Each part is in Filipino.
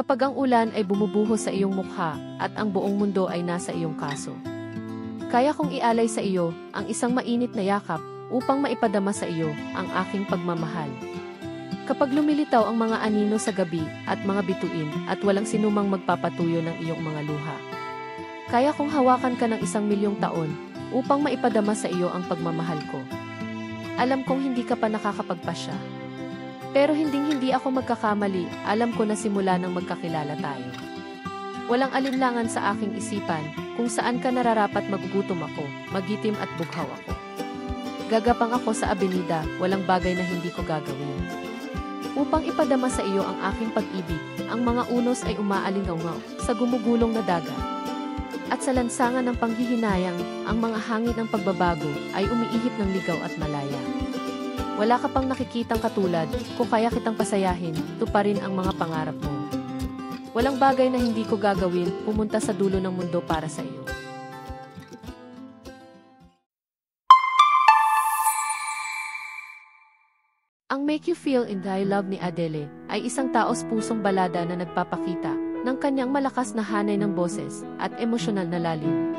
Kapag ang ulan ay bumubuhos sa iyong mukha at ang buong mundo ay nasa iyong kaso. Kaya kong ialay sa iyo ang isang mainit na yakap upang maipadama sa iyo ang aking pagmamahal. Kapag lumilitaw ang mga anino sa gabi at mga bituin at walang sinumang magpapatuyo ng iyong mga luha. Kaya kong hawakan ka ng 1,000,000 taon upang maipadama sa iyo ang pagmamahal ko. Alam kong hindi ka pa nakakapagpasya. Pero hindi ako magkakamali, alam ko na simula nang magkakilala tayo. Walang alinlangan sa aking isipan kung saan ka nararapat magugutom ako, magitim at bughaw ako. Gagapang ako sa abenida, walang bagay na hindi ko gagawin. Upang ipadama sa iyo ang aking pag-ibig, ang mga unos ay umaalingaw sa gumugulong na dagat. At sa lansangan ng panghihinayang, ang mga hangin ng pagbabago ay umiihip ng ligaw at malaya. Wala ka pang nakikitang katulad, kung kaya kitang pasayahin, tuparin ang mga pangarap mo. Walang bagay na hindi ko gagawin, pumunta sa dulo ng mundo para sa iyo. Ang Make You Feel in I Love ni Adele ay isang taos-pusong balada na nagpapakita ng kanyang malakas na hanay ng boses at emosyonal na lalim.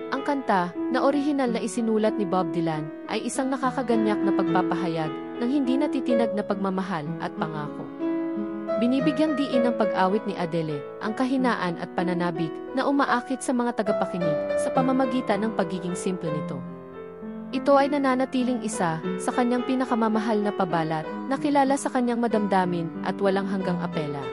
Ang kanta, na orihinal na isinulat ni Bob Dylan, ay isang nakakaganyak na pagpapahayag ng hindi natitinag na pagmamahal at pangako. Binibigyang diin ng pag-awit ni Adele ang kahinaan at pananabik na umaakit sa mga tagapakinig sa pamamagitan ng pagiging simple nito. Ito ay nananatiling isa sa kanyang pinakamamahal na pabalat na kilala sa kanyang madamdamin at walang hanggang apela.